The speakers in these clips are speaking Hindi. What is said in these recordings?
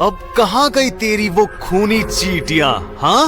अब कहाँ गई तेरी वो खूनी चींटियां? हाँ,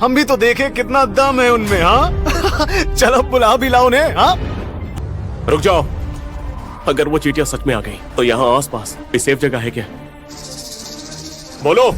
हम भी तो देखे कितना दम है उनमें। हाँ चलो बुला भी लाओ उन्हें। हाँ रुक जाओ, अगर वो चींटियां सच में आ गई तो यहाँ आसपास भी सेफ जगह है क्या? बोलो।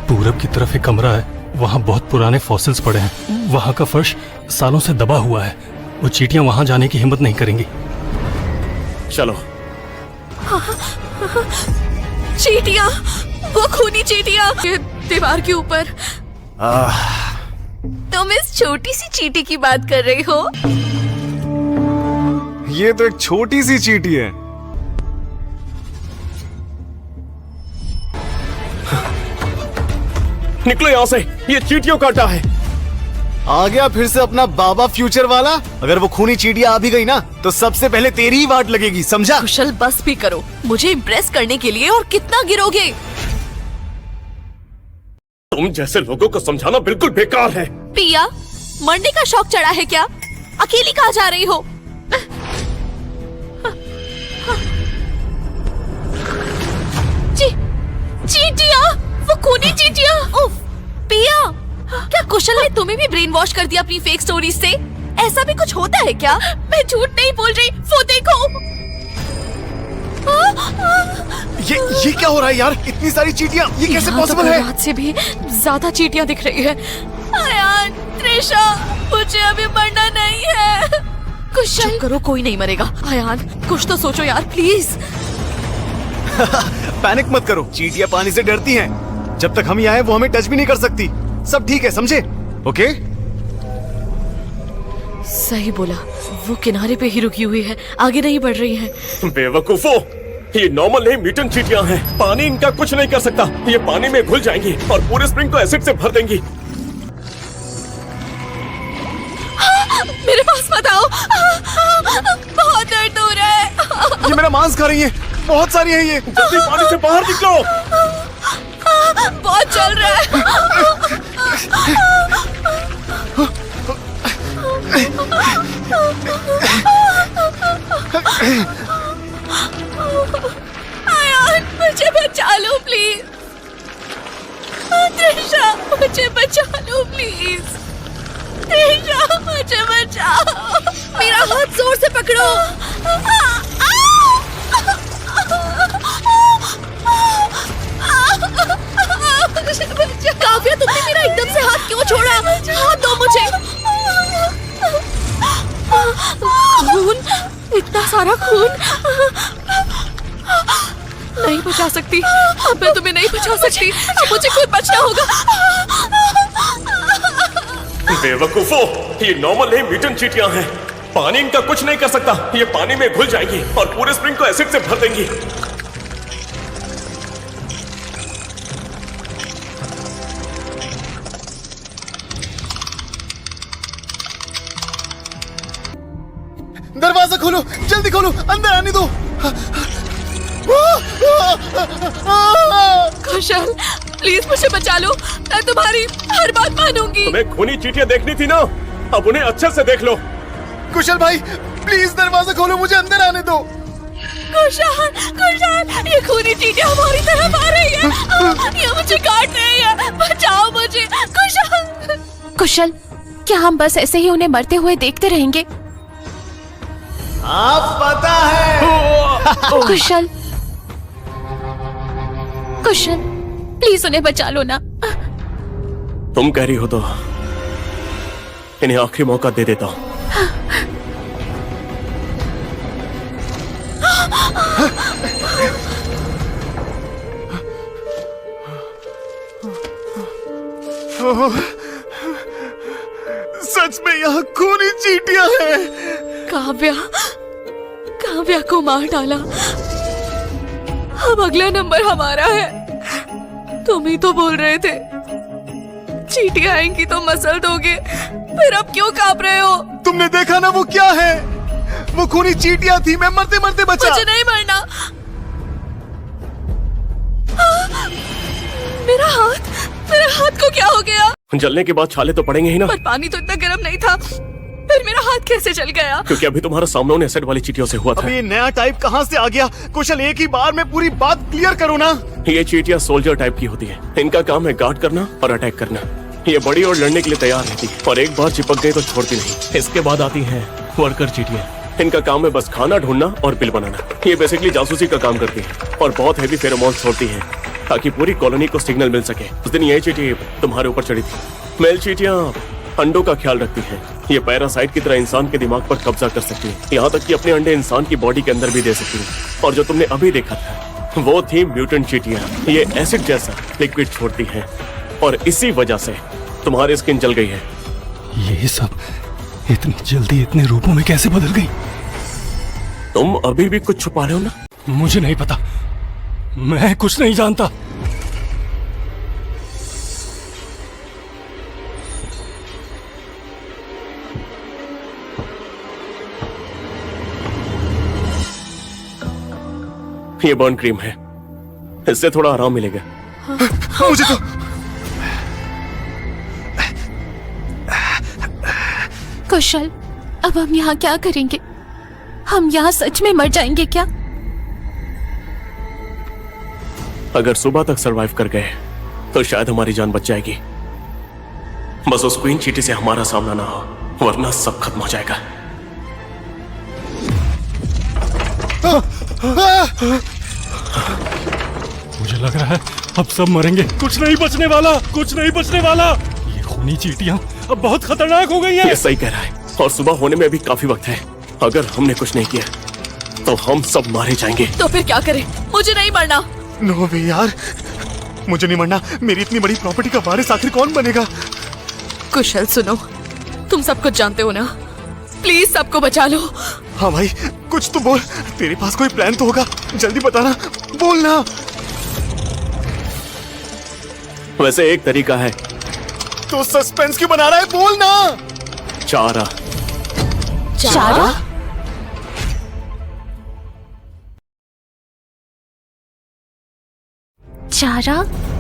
पूरब की तरफ एक कमरा है, वहाँ बहुत पुराने फॉसिल्स पड़े हैं। वहाँ का फर्श सालों से दबा हुआ है। वो चींटियां वहाँ जाने की हिम्मत नहीं करेंगी। चलो। चींटियां, वो खूनी चींटियां दीवार के ऊपर। तुम इस छोटी सी चींटी की बात कर रही हो? ये तो एक छोटी सी चींटी है। निकलो यहाँ से, ये चींटियों का अड्डा है। आ गया फिर से अपना बाबा फ्यूचर वाला। अगर वो खूनी चींटियां आ भी गई ना तो सबसे पहले तेरी ही वाट लगेगी, समझा? कुशल बस भी करो, मुझे इम्प्रेस करने के लिए और कितना गिरोगे? तुम जैसे लोगों को समझाना बिल्कुल बेकार है। पिया, मरने का शौक चढ़ा है क्या? अकेली कहाँ जा रही हो? चींटियां, वो खूनी चींटियां। उफ, पिया, क्या कुशल ने तुम्हें भी ब्रेन वॉश कर दिया अपनी फेक स्टोरीज से? ऐसा भी कुछ होता है क्या? मैं झूठ नहीं बोल रही, वो देखो। ये क्या हो रहा है यार? इतनी सारी चींटियां, ये कैसे पॉसिबल है? रात से भी ज्यादा चींटियां दिख रही है। आयान, त्रिशा, मुझे अभी मरना नहीं है। कुशल, चुप करो, कोई नहीं मरेगा। आयान, कुछ तो सोचो यार, प्लीज। पैनिक मत करो, चींटियां पानी से डरती हैं। जब तक हम यहाँ आए वो हमें टच भी नहीं कर सकती। सब ठीक है, समझे? ओके? सही बोला, वो किनारे पे ही रुकी हुई है, आगे नहीं बढ़ रही है। बेवकूफो, ये नॉर्मल नहीं, म्यूटेंट चींटियां हैं। पानी इनका कुछ नहीं कर सकता। ये पानी में घुल जाएंगी और पूरे स्प्रिंग को एसिड से भर देंगी। मेरे पास मत आओ, बहुत दर्द हो रहा है। ये मेरा मांस खा रही है, बहुत सारी है ये। जल्दी पानी से बाहर निकलो। बहुत चल रहा है। आयान, मुझे बचा लो प्लीज। त्रिशा, मुझे बचा लो प्लीज। त्रिशा, मुझे बचाओ। मेरा हाथ जोर से पकड़ो। काव्या, तुमने मेरा एकदम से हाथ क्यों छोड़ा? हाथ दो मुझे। खून, इतना सारा खून। नहीं बचा सकती, अब मैं तुम्हें नहीं बचा सकती। अब मुझे खुद बचना होगा। बेवकूफो, ये नॉर्मल नहीं, म्यूटेंट चींटियां हैं। पानी इनका कुछ नहीं कर सकता। ये पानी में घुल जाएंगी और पूरे स्प्रिंग को एसिड से भर देंगी। दरवाजा खोलो, जल्दी खोलो, अंदर आने दो। कुशल, प्लीज मुझे बचा लो, मैं तुम्हारी हर बात मानूंगी। तुम्हें खूनी चींटियां देखनी थी ना, अब उन्हें अच्छे से देख लो। कुशल भाई, प्लीज दरवाजा खोलो, मुझे अंदर आने दो। कुशल, कुशल, ये खूनी चींटियां हमारी तरफ आ रही है। ये मुझे काट रही है, बचाओ मुझे। कुशल, कुशल, क्या हम बस ऐसे ही उन्हें मरते हुए देखते रहेंगे? आप पता है। कुशल, कुशल, प्लीज उन्हें बचा लो ना। तुम कह रही हो तो इन्हें आखिरी मौका दे देता हूँ। सच में यहाँ खूनी चींटियां हैं। काव्या, काव्या को मार डाला। अब अगला नंबर हमारा है। तुम ही तो बोल रहे थे चींटियां आएंगी तो मसल दोगे, फिर अब क्यों कांप रहे हो? तुमने देखा ना वो क्या है? वो खूनी चींटियां थी, मैं मरते मरते बचा। मुझे नहीं मरना। मेरा हाथ को क्या हो गया? जलने के बाद छाले तो पड़ेंगे ही ना। पर पानी तो इतना गर्म नहीं था, फिर मेरा हाथ कैसे जल गया? क्योंकि अभी तुम्हारा सामना एसिड वाली चींटियों से हुआ था। अभी ये नया टाइप कहाँ से आ गया? कुशल, एक ही बार में पूरी बात क्लियर करो ना। ये चींटियां सोल्जर टाइप की होती है। इनका काम है गार्ड करना और अटैक करना। ये बड़ी और लड़ने के लिए तैयार रहती है और एक बार चिपक गई तो छोड़ती नहीं। इसके बाद आती है वर्कर चींटियां। इनका काम है बस खाना ढूंढना और बिल बनाना। ये बेसिकली जासूसी का काम करती है और बहुत हैवी फेरोमोन्स छोड़ती है ताकि पूरी कॉलोनी को सिग्नल मिल सके। उस दिन ये चींटी तुम्हारे ऊपर चढ़ी थी। मेल चींटियां अंडों का ख्याल रखती हैं। ये पैरासाइट की तरह इंसान के दिमाग पर कब्जा कर सकती है, यहाँ तक कि अपने अंडे इंसान की बॉडी के अंदर भी दे सकती है। और जो तुमने अभी देखा था वो थी म्यूटेंट चींटियां। ये एसिड जैसा लिक्विड छोड़ती हैं और इसी वजह से तुम्हारी स्किन जल गई है। ये सब इतनी जल्दी इतने रूपों में कैसे बदल गई? तुम अभी भी कुछ छुपा रहे हो ना? मुझे नहीं पता, मैं कुछ नहीं जानता। ये बर्न क्रीम है, इससे थोड़ा आराम मिलेगा। मुझे तो कुशल, अब हम यहाँ क्या करेंगे? हम यहाँ सच में मर जाएंगे क्या? अगर सुबह तक सरवाइव कर गए तो शायद हमारी जान बच जाएगी। बस उस क्वीन चींटी से हमारा सामना ना हो, वरना सब खत्म हो जाएगा। मुझे लग रहा है अब सब मरेंगे। कुछ नहीं बचने वाला, कुछ नहीं बचने वाला। ये खूनी चींटियां अब बहुत खतरनाक हो गई हैं। ये सही कह रहा है और सुबह होने में भी काफी वक्त है। अगर हमने कुछ नहीं किया तो हम सब मारे जाएंगे। तो फिर क्या करें? मुझे नहीं मरना। नो वे यार, मुझे नहीं मरना। मेरी इतनी बड़ी प्रॉपर्टी का वारिस आखिर कौन बनेगा? कुशल सुनो, तुम सब कुछ जानते हो ना, प्लीज सबको बचा लो। हाँ भाई, कुछ तो बोल। तेरे पास कोई प्लान तो होगा, जल्दी बताना, बोलना। वैसे एक तरीका है। तो सस्पेंस क्यों बना रहा है? बोलना। चारा। चारा? चारा?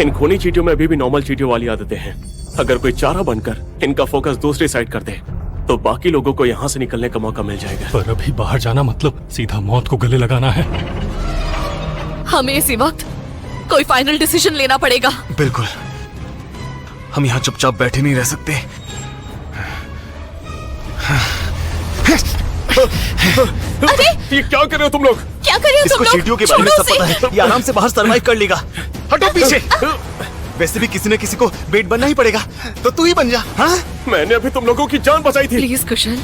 इन खूनी चींटियों में अभी भी नॉर्मल चींटियों वाली आदतें हैं। अगर कोई चारा बनकर इनका फोकस दूसरी साइड कर दे तो बाकी लोगों को यहाँ से निकलने का मौका मिल जाएगा। पर अभी बाहर जाना मतलब सीधा मौत को गले लगाना है। हमें इसी वक्त कोई फाइनल डिसीजन लेना पड़ेगा। बिल्कुल, हम यहाँ चुपचाप बैठे नहीं रह सकते। अरे ये क्या कर रहे हो तुम लोग? क्या कर रहे हो तुम इसको लोग? चींटियों के बारे में छोड़ो सब पता उसे। है। ये आराम से बाहर सरवाइव कर लेगा। हटो पीछे। वैसे भी किसी न किसी को बेट बनना ही पड़ेगा, तो तू ही बन जा। हाँ? मैंने अभी तुम लोगों की जान बचाई थी। प्लीज कुशल,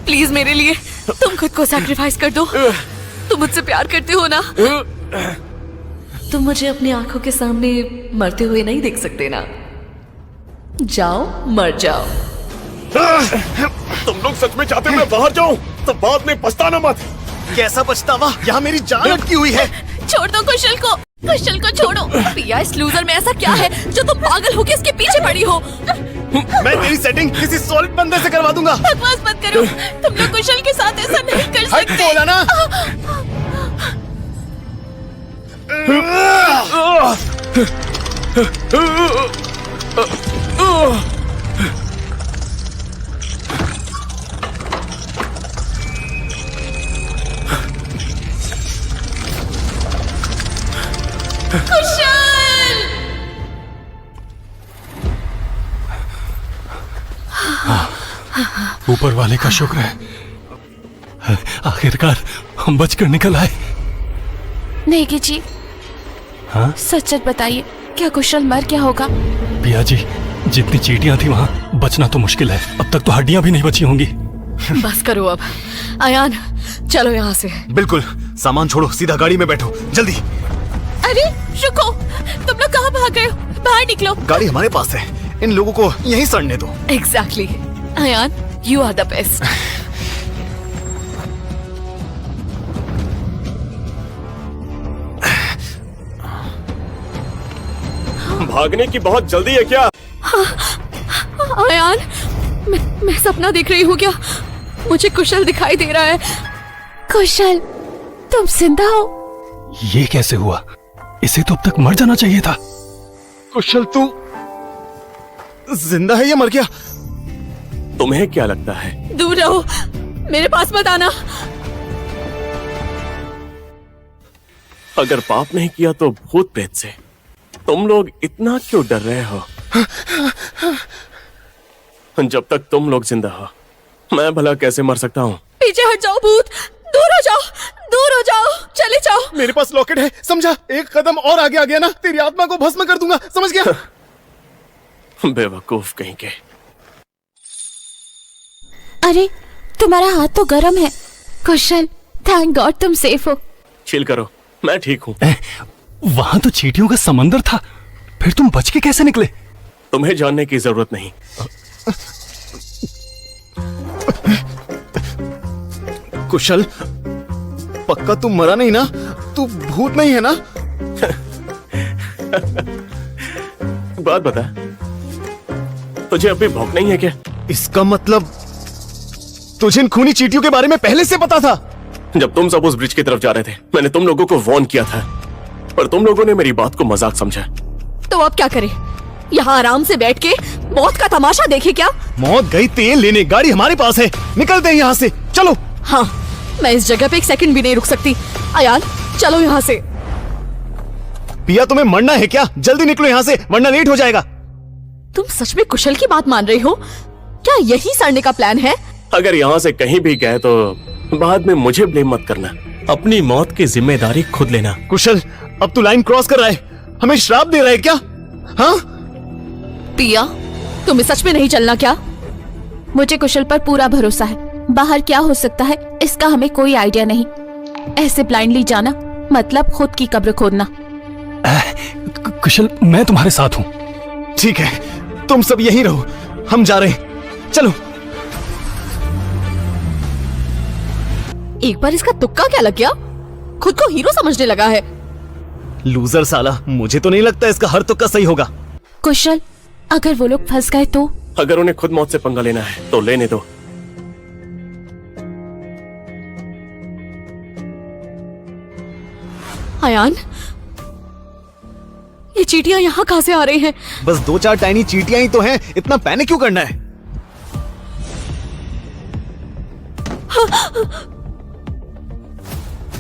प्लीज मेरे लिए तुम खुद को सैक्रिफाइस कर दो। तुम मुझसे प्यार करते हो ना? तुम मुझे अपनी आंखों के सामने मरते हुए नहीं देख सकते ना? जाओ, मर जाओ। तुम लोग सच में चाहते हो मैं बाहर जाऊं? तो बाद में पछताना मत। कैसा पछतावा? यहाँ मेरी जान अटकी हुई है। छोड़ दो कुशल को, कुशल को छोड़ो। पिया, इस लूजर में ऐसा क्या है जो तुम पागल होके इसके पीछे पड़ी हो? मैं तेरी सेटिंग किसी सॉलिड बंदे से करवा दूंगा। बकवास मत करो, तुम लोग कुशल के साथ ऐसा नहीं कर हट, सकते। बोला ना। ऊपर वाले का शुक्र है, आखिरकार हम बचकर निकल आए। नेगी जी, हाँ सच सच बताइए, क्या कुशल मर गया होगा? पिया जी, जितनी चींटियां थी वहाँ बचना तो मुश्किल है। अब तक तो हड्डियां भी नहीं बची होंगी। बस करो अब। अयान, चलो यहाँ से। बिल्कुल, सामान छोड़ो, सीधा गाड़ी में बैठो, जल्दी। अरे रुको, तुम लोग कहाँ भाग गए हो? बाहर निकलो। गाड़ी हमारे पास है, इन लोगों को यहीं सड़ने दो। Exactly. Ayaan, you are the best. भागने की बहुत जल्दी है क्या? अयान, मैं सपना देख रही हूँ क्या? मुझे कुशल दिखाई दे रहा है। कुशल, तुम जिंदा हो? ये कैसे हुआ? इसे तो अब तक मर जाना चाहिए था। कुशल, तू जिंदा है या मर गया? तुम्हें क्या लगता है? दूर रहो, मेरे पास मत आना। अगर पाप नहीं किया तो भूत प्रेत से। तुम लोग इतना क्यों डर रहे हो? जब तक तुम लोग जिंदा हो, मैं भला कैसे मर सकता हूँ? पीछे हट जाओ भूत, दूर हो जाओ, दूर हो जाओ, चले जाओ। मेरे पास लॉकेट है, समझा? एक कदम और आगे आ गया ना, तेरी आत्मा को भस्म कर दूंगा, समझ गया? बेवकूफ कहीं के। अरे तुम्हारा हाथ तो गर्म है। कुशल, थैंक गॉड तुम सेफ हो। चिल करो, मैं ठीक हूँ। वहां तो चींटियों का समंदर था, फिर तुम बच के कैसे निकले? तुम्हें जानने की जरूरत नहीं। कुशल, पक्का तू मरा नहीं ना? तू भूत नहीं है ना? बात बता, तुझे अभी भौंक नहीं है क्या? इसका मतलब तुझे इन खूनी चींटियों के बारे में पहले से पता था? जब तुम सब उस ब्रिज की तरफ जा रहे थे, मैंने तुम लोगों को वार्न किया था, पर तुम लोगों ने मेरी बात को मजाक समझा। तो अब क्या करें? यहाँ आराम से बैठ के मौत का तमाशा देखे क्या? मौत गई तेल लेने, गाड़ी हमारे पास है, निकलते हैं यहाँ से, चलो। हाँ, मैं इस जगह पे एक सेकंड भी नहीं रुक सकती। अयान, चलो यहाँ से। पिया, तुम्हें मरना है क्या? जल्दी निकलो यहाँ से, वरना लेट हो जाएगा। तुम सच में कुशल की बात मान रही हो? क्या यही सड़ने का प्लान है? अगर यहाँ से कहीं भी गए तो बाद में मुझे ब्लेम मत करना। अपनी मौत की जिम्मेदारी खुद लेना। कुशल, अब तू लाइन क्रॉस कर रहा है, हमें श्राप दे रहा है क्या? हाँ? पिया, तुम्हें सच में नहीं चलना क्या? मुझे कुशल पर पूरा भरोसा है। बाहर क्या हो सकता है इसका हमें कोई आइडिया नहीं। ऐसे ब्लाइंडली जाना मतलब खुद की कब्र खोदना। कुशल, मैं तुम्हारे साथ हूँ। ठीक है, तुम सब यहीं रहो, हम जा रहे हैं, चलो। एक बार इसका तुक्का क्या लग गया? खुद को हीरो समझने लगा है। लूजर साला, मुझे तो नहीं लगता इसका हर तुक्का सही होगा। कुशल, अगर वो लोग फंस गए तो? अगर उन्हें खुद मौत से पंगा लेना है तो लेने दो। अयान, ये चींटियां यहाँ कहाँ से आ रही हैं? बस 2-4 टाइनी चींटियां ही तो हैं, इतना पैनिक क्यों करना है?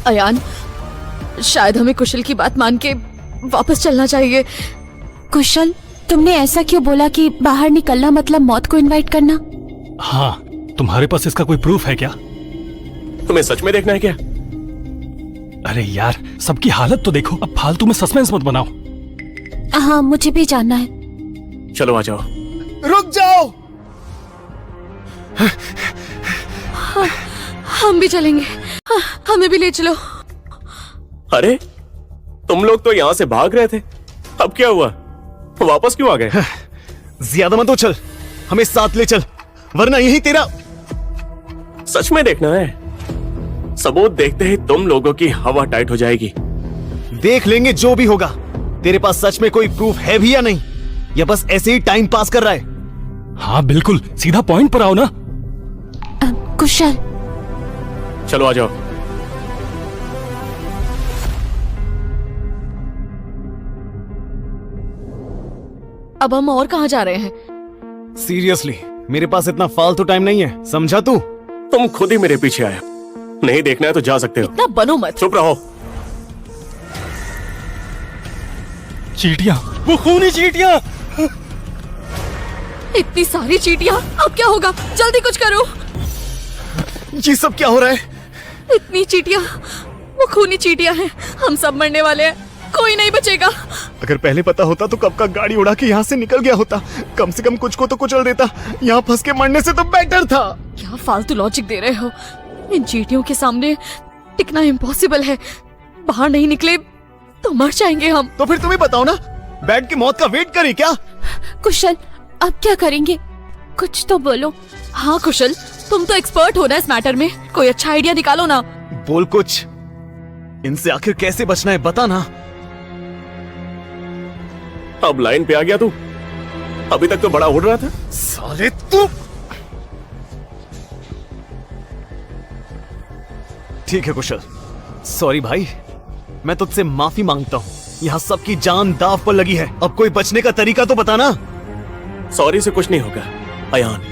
अयान, शायद हमें कुशल की बात मान के वापस चलना चाहिए। कुशल, तुमने ऐसा क्यों बोला कि बाहर निकलना मतलब मौत को इनवाइट करना? हाँ, तुम्हारे पास इसका कोई प्रूफ है क्या? तुम्हें सच में देखना है क्या? अरे यार, सबकी हालत तो देखो, अब फालतू में सस्पेंस मत बनाओ। हाँ, मुझे भी जानना है। चलो आ जाओ। रुक जाओ। हम भी चलेंगे। हमें भी ले चलो। अरे, तुम लोग तो यहाँ से भाग रहे थे, अब क्या हुआ? वापस क्यों आ गए? ज्यादा मत उछल, हमें साथ ले चल, वरना यही तेरा। सच में देखना है? सबूत देखते ही तुम लोगों की हवा टाइट हो जाएगी। देख लेंगे जो भी होगा। तेरे पास सच में कोई प्रूफ है भी या नहीं, या बस ऐसे ही टाइम पास कर रहा है? हाँ बिल्कुल, सीधा पॉइंट पर आओ ना। कुशल, चलो आ जाओ। अब हम और कहाँ जा रहे हैं? सीरियसली, मेरे पास इतना फालतू टाइम नहीं है, समझा तू? तुम खुद ही मेरे पीछे आए। नहीं देखना है तो जा सकते हो। इतना बनो मत। चुप रहो। चींटियां, वो खूनी चींटियां। इतनी सारी चींटियां, अब क्या होगा? जल्दी कुछ करो। ये सब क्या हो रहा है? इतनी चींटियां, वो खूनी चींटियां हैं, हम सब मरने वाले हैं, कोई नहीं बचेगा। अगर पहले पता होता तो कब का गाड़ी उड़ा के यहाँ से निकल गया होता, कम से कम कुछ को तो कुचल देता, यहाँ फंस के मरने से तो बेटर था। क्या फालतू लॉजिक दे रहे हो? इन चींटियों के सामने टिकना इम्पॉसिबल है। बाहर नहीं निकले तो मर जाएंगे हम। तो फिर तुम्हें बताओ ना, बैठ के मौत का वेट करें क्या? कुशल, अब क्या करेंगे? कुछ तो बोलो। हाँ कुशल, तुम तो एक्सपर्ट हो ना इस मैटर में, कोई अच्छा आइडिया निकालो ना। बोल कुछ, इनसे आखिर कैसे बचना है बता ना। अब लाइन पे आ गया तू? अभी तक तो बड़ा उड़ रहा था। साले तू। ठीक है कुशल, सॉरी भाई, मैं तुझसे माफी मांगता हूँ। यहाँ सबकी जान दाव पर लगी है, अब कोई बचने का तरीका तो बताना। सॉरी से कुछ नहीं होगा अयान,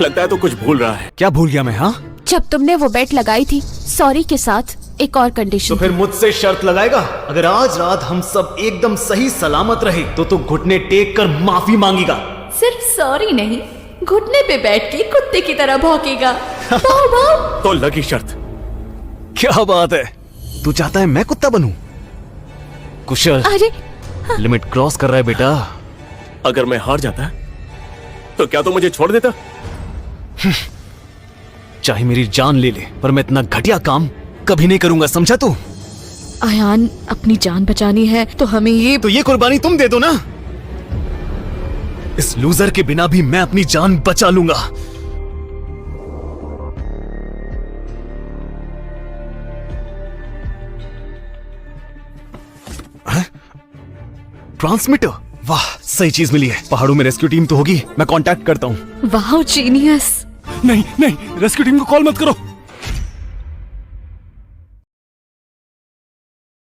लगता है तो कुछ भूल रहा है। क्या भूल गया मैं? हाँ, जब तुमने वो बेट लगाई थी सॉरी के साथ, एक और तो कंडीशन। फिर मुझसे शर्त लगाएगा? अगर आज रात हम सब एकदम सही सलामत रहे तो तू घुटने टेक कर माफी मांगेगा। सिर्फ सॉरी नहीं, घुटने पे बैठ के कुत्ते की तरह भौंकेगा। भाव भाव। तो लगी शर्त। क्या बात है, तू चाहता है मैं कुत्ता बनूं? कुशल, अरे लिमिट क्रॉस कर रहा है बेटा। अगर मैं हार जाता तो क्या तू मुझे छोड़ देता? चाहे मेरी जान ले ले, पर मैं इतना घटिया काम कभी नहीं करूंगा, समझा तू? आयान, अपनी जान बचानी है तो हमें ये कुर्बानी तुम दे दो ना। इस लूजर के बिना भी मैं अपनी जान बचा लूंगा। ट्रांसमीटर, वाह सही चीज मिली है। पहाड़ों में रेस्क्यू टीम तो होगी, मैं कांटेक्ट करता हूँ। वाह जीनियस। नहीं नहीं, रेस्क्यू टीम को कॉल मत करो।